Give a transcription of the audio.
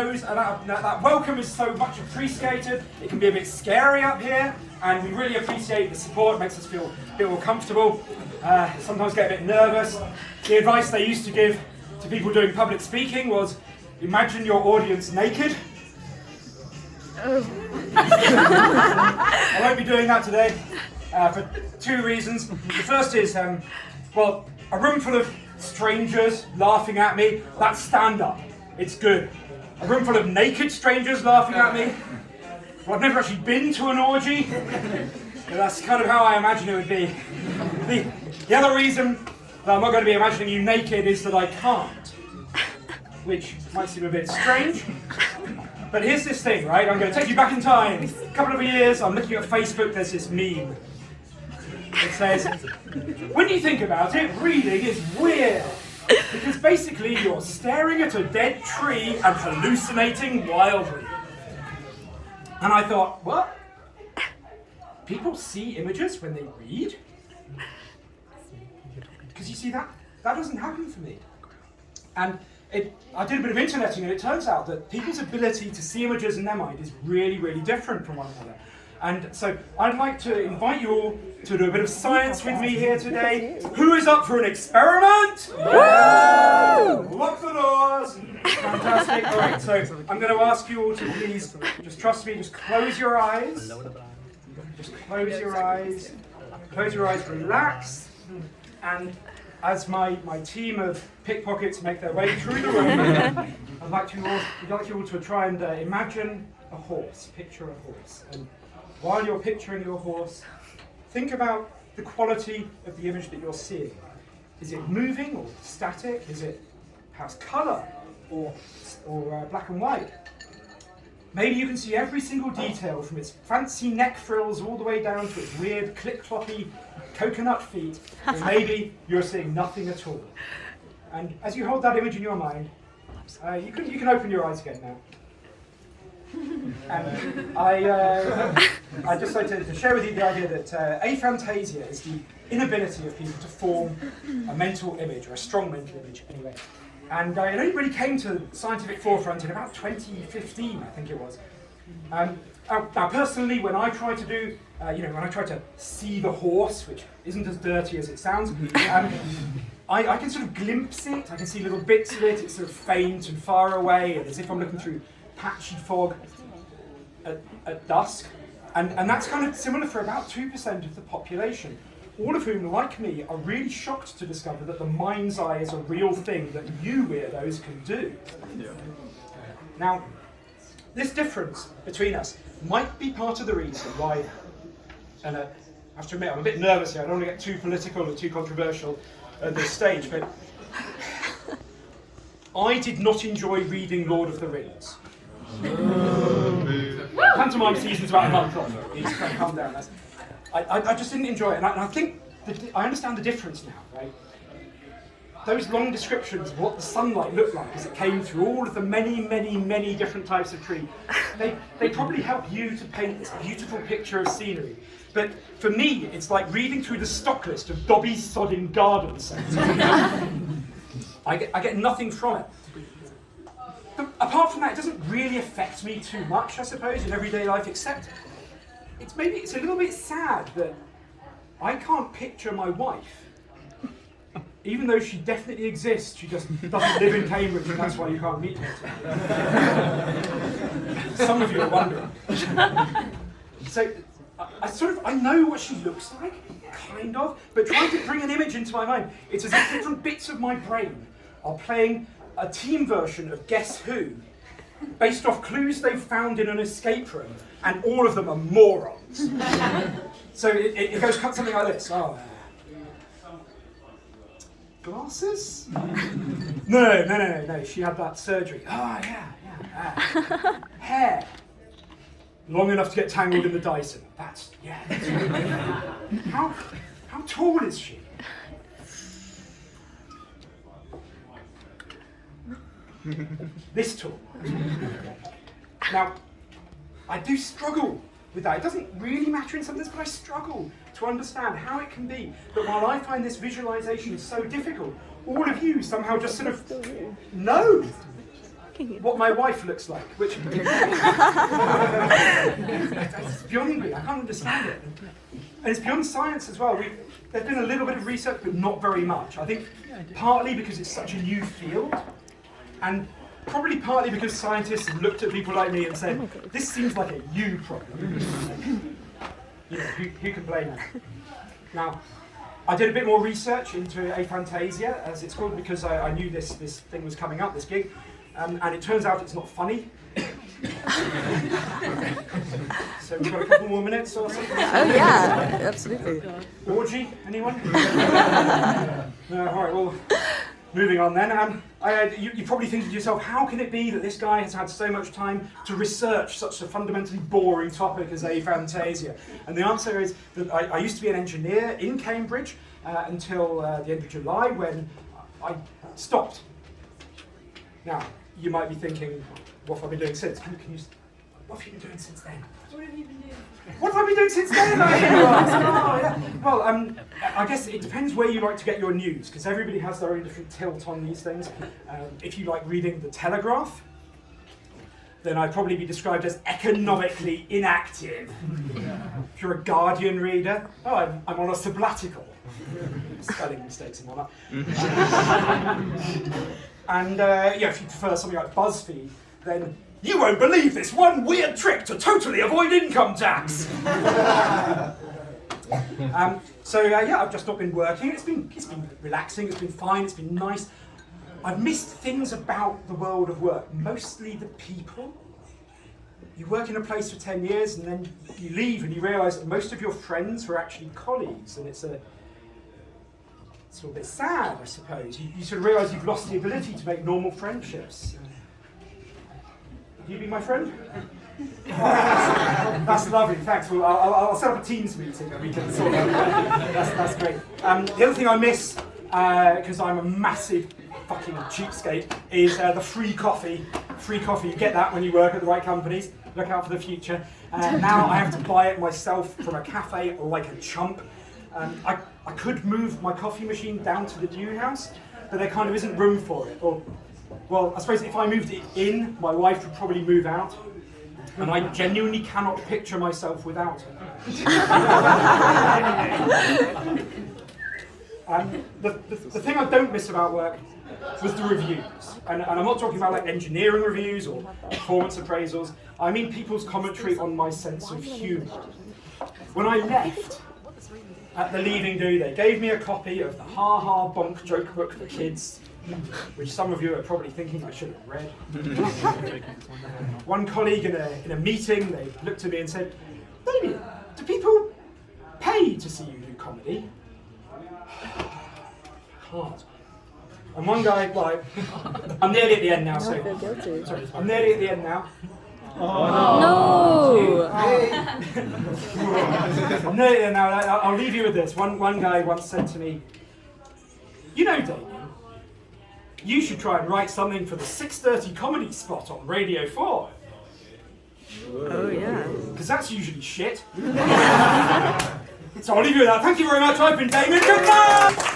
knows that welcome is so much appreciated. It can be a bit scary up here, and we really appreciate the support. It makes us feel a bit more comfortable. Sometimes get a bit nervous. The advice they used to give to people doing public speaking was, imagine your audience naked. I won't be doing that today for two reasons. The first is, well, a room full of strangers laughing at me, that's stand-up. It's good. A room full of naked strangers laughing at me. Well, I've never actually been to an orgy, but that's kind of how I imagine it would be. The other reason that I'm not going to be imagining you naked is that I can't, which might seem a bit strange. But here's this thing, right? I'm going to take you back in time. A couple of years, I'm looking at Facebook, there's this meme. It says, when you think about it, reading is weird. Because basically you're staring at a dead tree and hallucinating wildly. And I thought, what? People see images when they read? Because you see, that doesn't happen for me. And I did a bit of interneting, and it turns out that people's ability to see images in their mind is really, really different from one another. And so I'd like to invite you all to do a bit of science with me here today. Who is up for an experiment? Woo! Lock the doors. Fantastic. All right, so I'm going to ask you all to please just trust me, just close your eyes. Just close your eyes. Close your eyes, relax. And as my team of pickpockets make their way through the room, I'd like you all to try and imagine a horse, picture a horse. And while you're picturing your horse, think about the quality of the image that you're seeing. Is it moving or static? Is it perhaps colour or black and white? Maybe you can see every single detail from its fancy neck frills all the way down to its weird click-cloppy coconut feet, or maybe you're seeing nothing at all. And as you hold that image in your mind, you can open your eyes again now. And I'd just like to share with you the idea that aphantasia is the inability of people to form a mental image, or a strong mental image anyway. And it only really came to the scientific forefront in about 2015, I think it was. Now, personally, when I try to do, when I try to see the horse, which isn't as dirty as it sounds, I can sort of glimpse it. I can see little bits of it. It's sort of faint and far away, and as if I'm looking through patchy fog at dusk. And that's kind of similar for about 2% of the population, all of whom, like me, are really shocked to discover that the mind's eye is a real thing that you weirdos can do. Yeah. Now, this difference between us might be part of the reason why, and I have to admit I'm a bit nervous here, I don't want to get too political or too controversial at this stage, but I did not enjoy reading Lord of the Rings. Pantomime season's about a month off, you just kind of calm down. I just didn't enjoy it, and I think I understand the difference now, right? Those long descriptions of what the sunlight looked like as it came through all of the many, many, many different types of tree, they probably help you to paint this beautiful picture of scenery. But for me, it's like reading through the stock list of Dobby's Sodding Garden sets. I get nothing from it. But apart from that, it doesn't really affect me too much, I suppose, in everyday life, except it's a little bit sad that I can't picture my wife. Even though she definitely exists, she just doesn't live in Cambridge, and that's why you can't meet her. Some of you are wondering. So, I know what she looks like, kind of, but trying to bring an image into my mind, it's as if different bits of my brain are playing a team version of Guess Who, based off clues they've found in an escape room, and all of them are morons. So it goes something like this. Oh, glasses? No. She had that surgery. Oh, yeah. Hair. Long enough to get tangled in the Dyson. That's really How tall is she? This tall. Now, I do struggle with that. It doesn't really matter in some sense, but I struggle to understand how it can be that while I find this visualization so difficult, all of you somehow just sort of know. what my wife looks like, which it's beyond me. I can't understand it. And it's beyond science as well. There's been a little bit of research, but not very much. I think partly because it's such a new field, and probably partly because scientists have looked at people like me and said, this seems like a you problem. You know, who can blame me? Now, I did a bit more research into Aphantasia, as it's called, because I knew this thing was coming up, this gig, and it turns out it's not funny. So we've got a couple more minutes or something? Oh yeah, absolutely. Orgy, anyone? All right, well, moving on then. You're probably thinking to yourself, how can it be that this guy has had so much time to research such a fundamentally boring topic as Aphantasia? And the answer is that I used to be an engineer in Cambridge until the end of July, when I stopped. Now, you might be thinking, what have I been doing since? What have you been doing since then? What have you been doing? What have I been doing since then? I hear you ask. Oh, yeah. Well, I guess it depends where you like to get your news, because everybody has their own different tilt on these things. If you like reading The Telegraph, then I'd probably be described as economically inactive. If you're a Guardian reader, I'm on a sabbatical. Spelling mistakes and whatnot. And if you prefer something like BuzzFeed, then you won't believe this one weird trick to totally avoid income tax. I've just not been working. It's been relaxing. It's been fine. It's been nice. I've missed things about the world of work, mostly the people. You work in a place for 10 years and then you leave and you realise that most of your friends were actually colleagues, and it's a little bit sad, I suppose. You sort of realise you've lost the ability to make normal friendships. Would you be my friend? That's lovely, thanks. Well, I'll set up a Teams meeting and we can sort of. That's great. The other thing I miss, because I'm a massive fucking cheapskate, is the free coffee. Free coffee, you get that when you work at the right companies. Look out for the future. Now I have to buy it myself from a cafe like a chump. I could move my coffee machine down to the new house, but there kind of isn't room for it. Well, I suppose if I moved it in, my wife would probably move out, and I genuinely cannot picture myself without her. The thing I don't miss about work was the reviews. And I'm not talking about like engineering reviews or performance appraisals. I mean people's commentary on my sense of humour. When I left, at the leaving do, they gave me a copy of the Ha Ha Bonk joke book for kids, which some of you are probably thinking I should have read. One colleague in a meeting, they looked at me and said, "Damian, do people pay to see you do comedy?" Can't. And one guy, I'm nearly at the end now, so sorry, I'm nearly at the end now. No! I'm nearly there now. I'll leave you with this. One guy once said to me, "You know, Damian, you should try and write something for the 6:30 comedy spot on Radio 4. Oh yeah. Because that's usually shit." So I'll leave you with that. Thank you very much. I've been Damian. Goodbye!